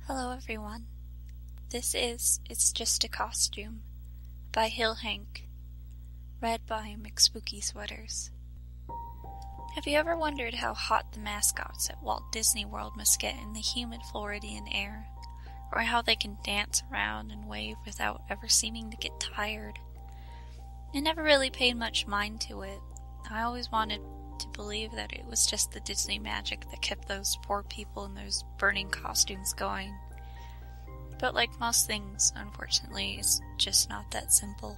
Hello everyone. This is It's Just a Costume by HillHank, read by McSpooky Sweaters. Have you ever wondered how hot the mascots at Walt Disney World must get in the humid Floridian air? Or how they can dance around and wave without ever seeming to get tired? I never really paid much mind to it. I always wanted to believe that it was just the Disney magic that kept those poor people in those burning costumes going. But like most things, unfortunately, it's just not that simple.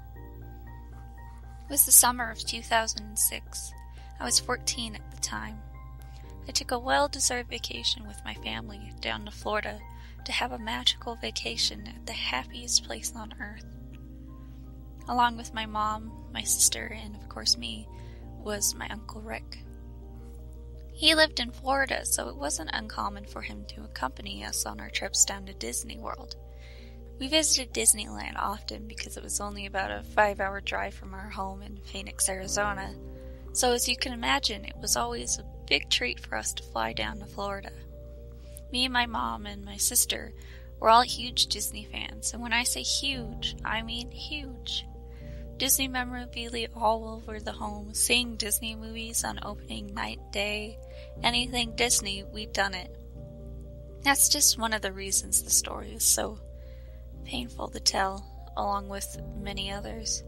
It was the summer of 2006. I was 14 at the time. I took a well-deserved vacation with my family down to Florida to have a magical vacation at the happiest place on earth. Along with my mom, my sister, and of course me, was my Uncle Rick. He lived in Florida, so it wasn't uncommon for him to accompany us on our trips down to Disney World. We visited Disneyland often because it was only about a 5-hour drive from our home in Phoenix, Arizona, so as you can imagine, it was always a big treat for us to fly down to Florida. Me and my mom and my sister were all huge Disney fans, and when I say huge, I mean huge. Disney memorabilia all over the home, seeing Disney movies on opening night day, anything Disney, we'd done it. That's just one of the reasons the story is so painful to tell, along with many others.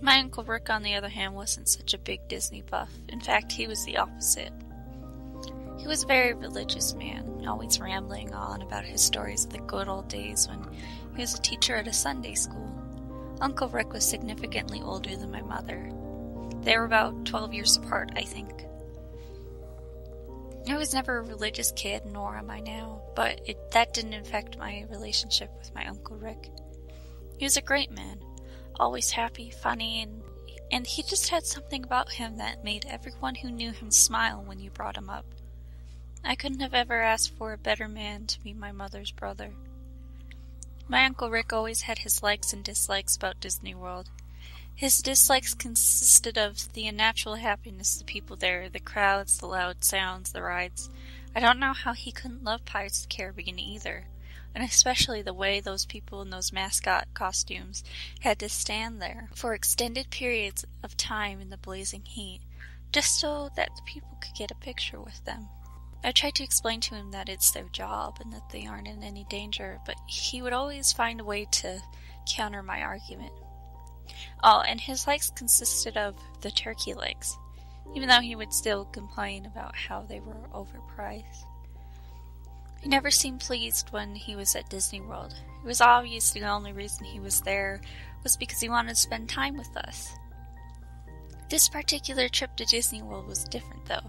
My Uncle Rick, on the other hand, wasn't such a big Disney buff. In fact, he was the opposite. He was a very religious man, always rambling on about his stories of the good old days when he was a teacher at a Sunday school. Uncle Rick was significantly older than my mother. They were about 12 years apart, I think. I was never a religious kid, nor am I now, but that didn't affect my relationship with my Uncle Rick. He was a great man, always happy, funny, and he just had something about him that made everyone who knew him smile when you brought him up. I couldn't have ever asked for a better man to be my mother's brother. My Uncle Rick always had his likes and dislikes about Disney World. His dislikes consisted of the unnatural happiness of the people there, the crowds, the loud sounds, the rides. I don't know how he couldn't love Pirates of the Caribbean either, and especially the way those people in those mascot costumes had to stand there for extended periods of time in the blazing heat, just so that the people could get a picture with them. I tried to explain to him that it's their job and that they aren't in any danger, but he would always find a way to counter my argument. Oh, and his likes consisted of the turkey legs, even though he would still complain about how they were overpriced. He never seemed pleased when he was at Disney World. It was obvious the only reason he was there was because he wanted to spend time with us. This particular trip to Disney World was different, though.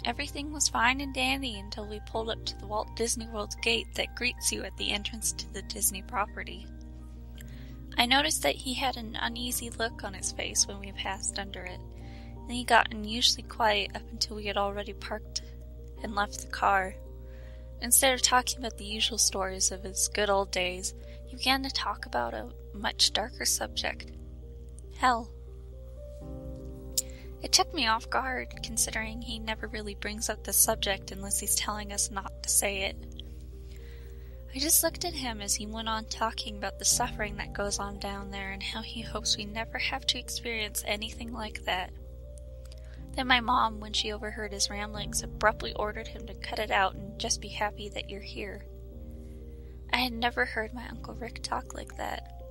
Everything was fine and dandy until we pulled up to the Walt Disney World gate that greets you at the entrance to the Disney property. I noticed that he had an uneasy look on his face when we passed under it, and he got unusually quiet up until we had already parked and left the car. Instead of talking about the usual stories of his good old days, he began to talk about a much darker subject: hell. It took me off guard, considering he never really brings up the subject unless he's telling us not to say it. I just looked at him as he went on talking about the suffering that goes on down there and how he hopes we never have to experience anything like that. Then my mom, when she overheard his ramblings, abruptly ordered him to cut it out and just be happy that you're here. I had never heard my Uncle Rick talk like that.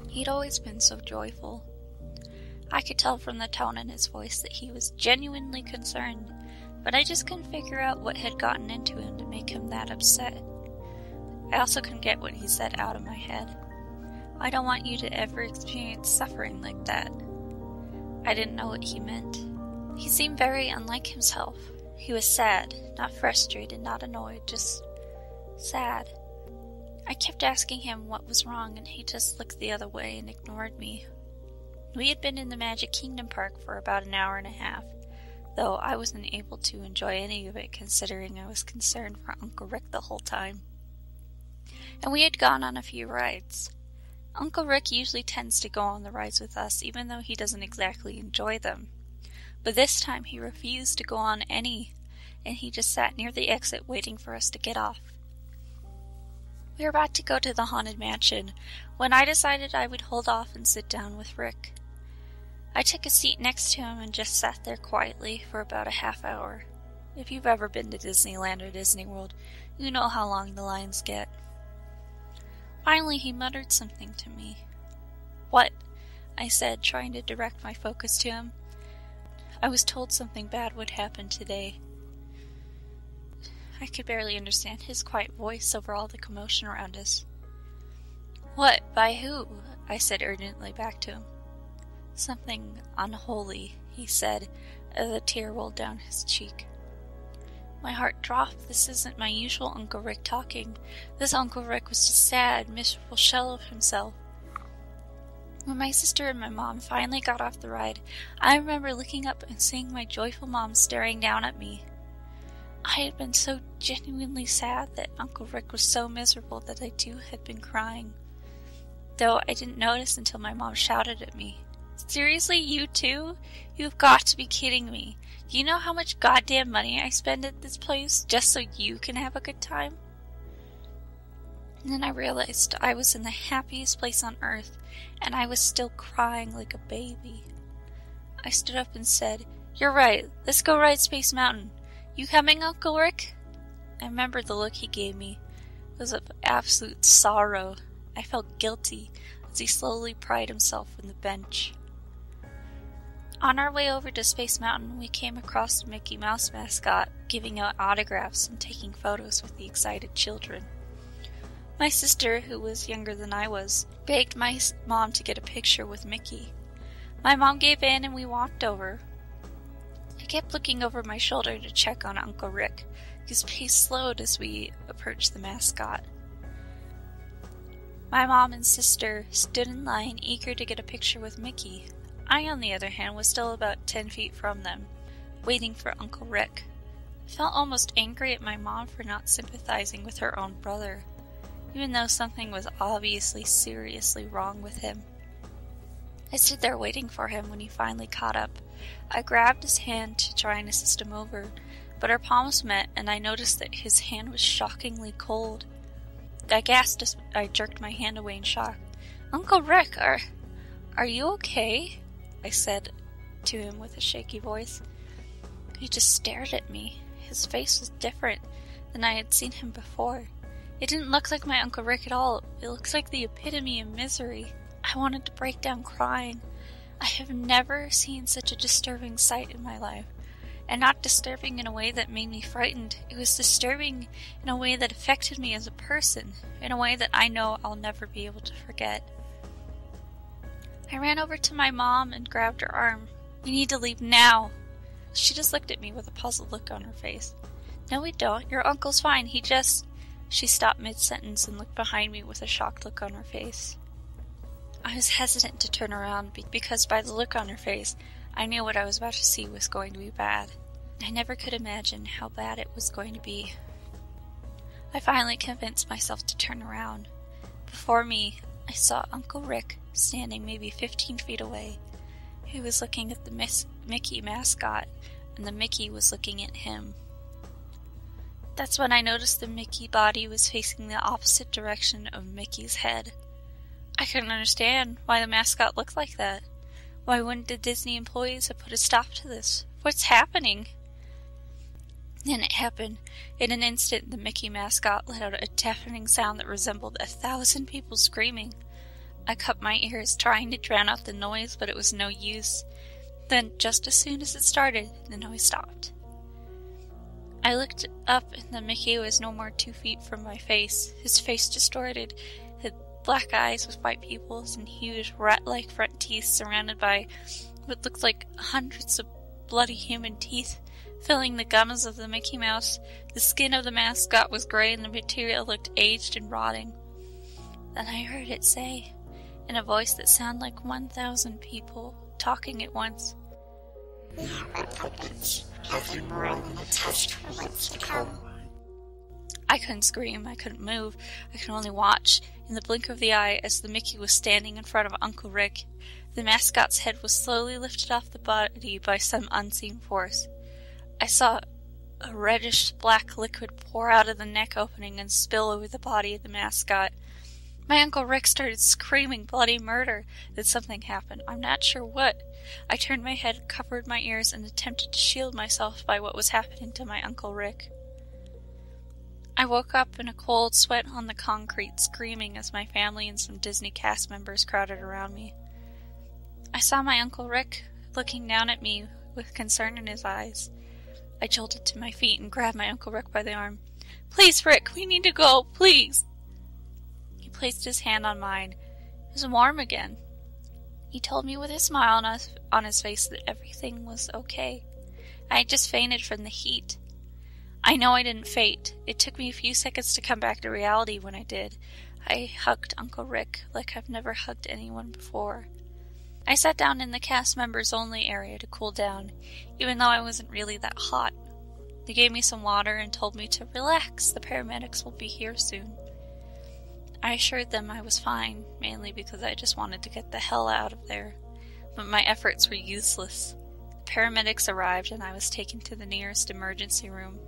He'd always been so joyful. I could tell from the tone in his voice that he was genuinely concerned, but I just couldn't figure out what had gotten into him to make him that upset. I also couldn't get what he said out of my head. I don't want you to ever experience suffering like that. I didn't know what he meant. He seemed very unlike himself. He was sad, not frustrated, not annoyed, just sad. I kept asking him what was wrong, and he just looked the other way and ignored me. We had been in the Magic Kingdom Park for about an hour and a half, though I wasn't able to enjoy any of it considering I was concerned for Uncle Rick the whole time. And we had gone on a few rides. Uncle Rick usually tends to go on the rides with us, even though he doesn't exactly enjoy them. But this time he refused to go on any, and he just sat near the exit waiting for us to get off. We were about to go to the haunted mansion when I decided I would hold off and sit down with Rick. I took a seat next to him and just sat there quietly for about a half hour. If you've ever been to Disneyland or Disney World, you know how long the lines get. Finally, he muttered something to me. "What?" I said, trying to direct my focus to him. "I was told something bad would happen today." I could barely understand his quiet voice over all the commotion around us. "What? By who?" I said urgently back to him. "Something unholy," he said, as a tear rolled down his cheek. My heart dropped. This isn't my usual Uncle Rick talking. This Uncle Rick was a sad, miserable shell of himself. When my sister and my mom finally got off the ride, I remember looking up and seeing my joyful mom staring down at me. I had been so genuinely sad that Uncle Rick was so miserable that I too had been crying. Though I didn't notice until my mom shouted at me. "Seriously, you too? You've got to be kidding me. Do you know how much goddamn money I spend at this place just so you can have a good time?" And then I realized I was in the happiest place on earth, and I was still crying like a baby. I stood up and said, "You're right, let's go ride Space Mountain. You coming, Uncle Rick?" I remembered the look he gave me. It was of absolute sorrow. I felt guilty as he slowly pried himself from the bench. On our way over to Space Mountain, we came across the Mickey Mouse mascot, giving out autographs and taking photos with the excited children. My sister, who was younger than I was, begged my mom to get a picture with Mickey. My mom gave in and we walked over. I kept looking over my shoulder to check on Uncle Rick, whose pace slowed as we approached the mascot. My mom and sister stood in line, eager to get a picture with Mickey. I, on the other hand, was still about 10 feet from them, waiting for Uncle Rick. I felt almost angry at my mom for not sympathizing with her own brother, even though something was obviously seriously wrong with him. I stood there waiting for him when he finally caught up. I grabbed his hand to try and assist him over, but our palms met and I noticed that his hand was shockingly cold. I gasped as I jerked my hand away in shock. "Uncle Rick, are you okay?" I said to him with a shaky voice. He just stared at me. His face was different than I had seen him before. It didn't look like my Uncle Rick at all. It looked like the epitome of misery. I wanted to break down crying. I have never seen such a disturbing sight in my life. And not disturbing in a way that made me frightened. It was disturbing in a way that affected me as a person, in a way that I know I'll never be able to forget. I ran over to my mom and grabbed her arm. "We need to leave now." She just looked at me with a puzzled look on her face. "No, we don't. Your uncle's fine. He just..." She stopped mid-sentence and looked behind me with a shocked look on her face. I was hesitant to turn around because by the look on her face, I knew what I was about to see was going to be bad. I never could imagine how bad it was going to be. I finally convinced myself to turn around. Before me, I saw Uncle Rick standing maybe 15 feet away. He was looking at the Mickey mascot, and the Mickey was looking at him. That's when I noticed the Mickey body was facing the opposite direction of Mickey's head. I couldn't understand why the mascot looked like that. Why wouldn't the Disney employees have put a stop to this? What's happening? Then it happened. In an instant, the Mickey mascot let out a deafening sound that resembled 1,000 people screaming. I cupped my ears, trying to drown out the noise, but it was no use. Then, just as soon as it started, the noise stopped. I looked up, and the Mickey was no more 2 feet from my face, his face distorted, his black eyes with white pupils and huge rat-like front teeth surrounded by what looked like hundreds of bloody human teeth filling the gums of the Mickey Mouse. The skin of the mascot was gray and the material looked aged and rotting. Then I heard it say, in a voice that sounded like 1,000 people talking at once, "We have abundance, nothing more than a test for what's to come." I couldn't scream, I couldn't move, I could only watch, in the blink of the eye, as the Mickey was standing in front of Uncle Rick. The mascot's head was slowly lifted off the body by some unseen force. I saw a reddish-black liquid pour out of the neck opening and spill over the body of the mascot. My Uncle Rick started screaming bloody murder. Then something happened. I'm not sure what. I turned my head, covered my ears, and attempted to shield myself by what was happening to my Uncle Rick. I woke up in a cold sweat on the concrete, screaming as my family and some Disney cast members crowded around me. I saw my Uncle Rick looking down at me with concern in his eyes. I jolted to my feet and grabbed my Uncle Rick by the arm. "Please, Rick, we need to go, please!" He placed his hand on mine. It was warm again. He told me with a smile on his face that everything was okay. I had just fainted from the heat. I know I didn't faint. It took me a few seconds to come back to reality when I did. I hugged Uncle Rick like I've never hugged anyone before. I sat down in the cast members only area to cool down, even though I wasn't really that hot. They gave me some water and told me to relax. The paramedics will be here soon. I assured them I was fine, mainly because I just wanted to get the hell out of there. But my efforts were useless. The paramedics arrived and I was taken to the nearest emergency room.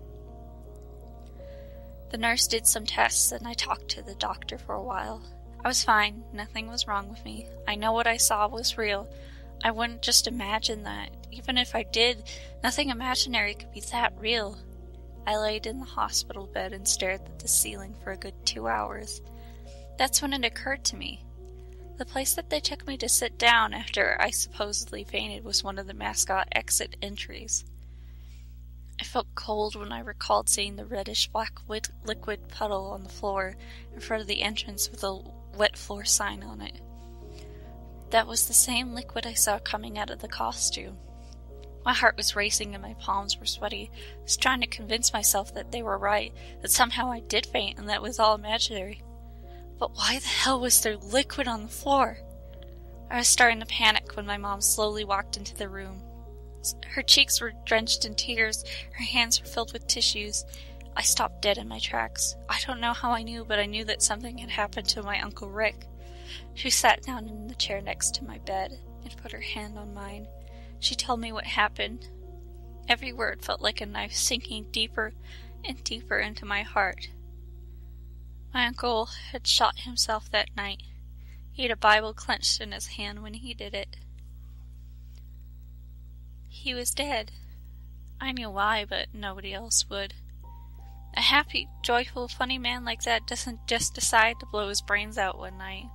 The nurse did some tests and I talked to the doctor for a while. I was fine. Nothing was wrong with me. I know what I saw was real. I wouldn't just imagine that. Even if I did, nothing imaginary could be that real. I laid in the hospital bed and stared at the ceiling for a good 2 hours. That's when it occurred to me. The place that they took me to sit down after I supposedly fainted was one of the mascot exit entries. I felt cold when I recalled seeing the reddish-black liquid puddle on the floor in front of the entrance with a wet floor sign on it. That was the same liquid I saw coming out of the costume. My heart was racing and my palms were sweaty. I was trying to convince myself that they were right, that somehow I did faint and that it was all imaginary. But why the hell was there liquid on the floor? I was starting to panic when my mom slowly walked into the room. Her cheeks were drenched in tears, her hands were filled with tissues. I stopped dead in my tracks. I don't know how I knew, but I knew that something had happened to my Uncle Rick. She sat down in the chair next to my bed and put her hand on mine. She told me what happened. Every word felt like a knife sinking deeper and deeper into my heart. My uncle had shot himself that night. He had a Bible clenched in his hand when he did it. He was dead. I knew why, but nobody else would. A happy, joyful, funny man like that doesn't just decide to blow his brains out one night.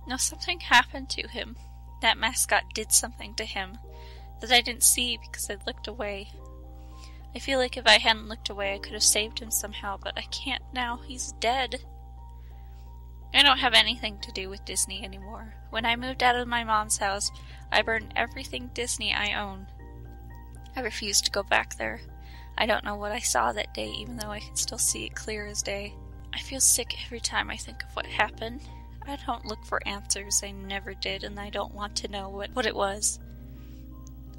No, something happened to him. That mascot did something to him that I didn't see because I looked away. I feel like if I hadn't looked away I could have saved him somehow, but I can't now. He's dead. I don't have anything to do with Disney anymore. When I moved out of my mom's house, I burned everything Disney I own. I refused to go back there. I don't know what I saw that day, even though I can still see it clear as day. I feel sick every time I think of what happened. I don't look for answers. I never did, and I don't want to know what it was.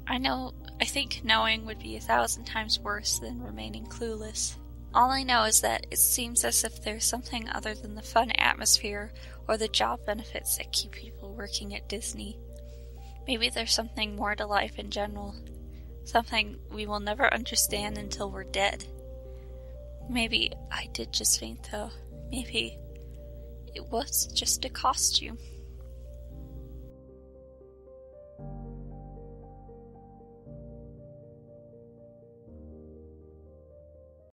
I think knowing would be 1,000 times worse than remaining clueless. All I know is that it seems as if there's something other than the fun atmosphere or the job benefits that keep people working at Disney. Maybe there's something more to life in general. Something we will never understand until we're dead. Maybe I did just faint though. Maybe it was just a costume.